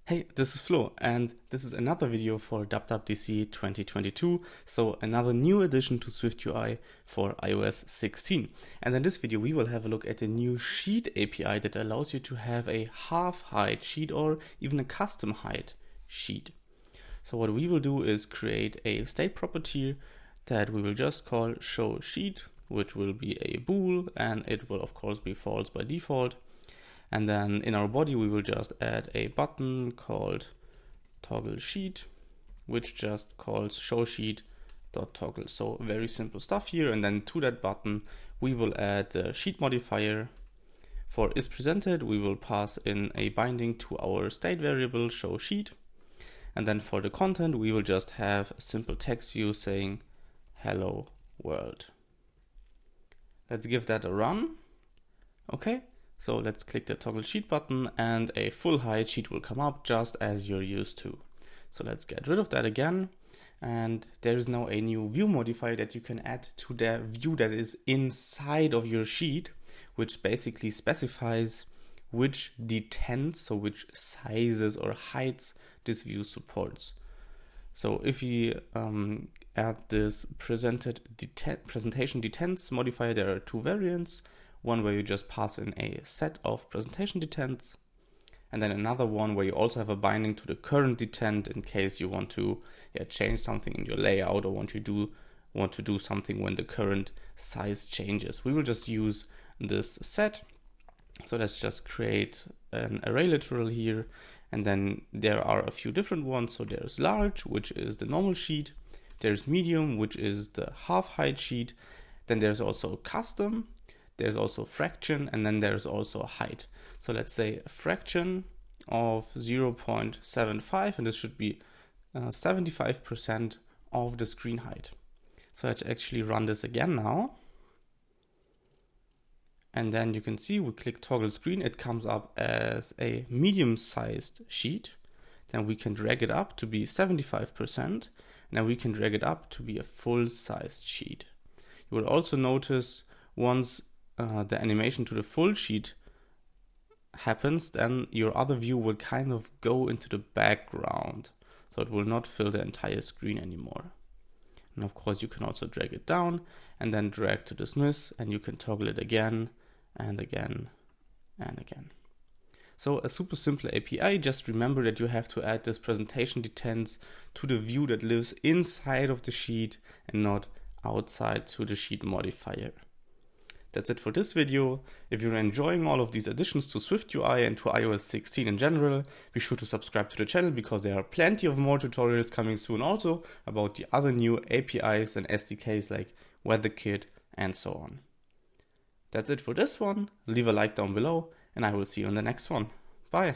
Hey, this is Flo, and this is another video for WWDC 2022, so another new addition to SwiftUI for iOS 16. And in this video we will have a look at the new sheet API that allows you to have a half-height sheet or even a custom height sheet. So what we will do is create a state property that we will just call showSheet, which will be a bool, and it will of course be false by default. And then in our body, we will just add a button called toggle sheet, which just calls showSheet.toggle. So very simple stuff here. And then to that button, we will add the sheet modifier. For isPresented, we will pass in a binding to our state variable showSheet. And then for the content, we will just have a simple text view saying hello world. Let's give that a run. Okay. So let's click the toggle sheet button and a full height sheet will come up just as you're used to. So let's get rid of that again. And there is now a new view modifier that you can add to the view that is inside of your sheet, which basically specifies which detents, so which sizes or heights this view supports. So if we add this PresentationDetents modifier, there are two variants. One where you just pass in a set of PresentationDetents, and then another one where you also have a binding to the current detent in case you want to change something in your layout or want to do something when the current size changes. We will just use this set. So let's just create an array literal here, and then there are a few different ones. So there's large, which is the normal sheet. There's medium, which is the half height sheet. Then there's also custom. There's also fraction, and then there's also height. So let's say a fraction of 0.75, and this should be 75% of the screen height. So let's actually run this again now. And then you can see we click toggle screen, it comes up as a medium-sized sheet. Then we can drag it up to be 75%, and then we can drag it up to be a full-sized sheet. You will also notice once the animation to the full sheet happens, then your other view will kind of go into the background. So it will not fill the entire screen anymore. And of course you can also drag it down and then drag to dismiss, and you can toggle it again and again and again. So a super simple API. Just remember that you have to add this PresentationDetents to the view that lives inside of the sheet and not outside to the sheet modifier. That's it for this video. If you're enjoying all of these additions to SwiftUI and to iOS 16 in general, be sure to subscribe to the channel because there are plenty of more tutorials coming soon also about the other new APIs and SDKs like WeatherKit and so on. That's it for this one. Leave a like down below and I will see you in the next one. Bye.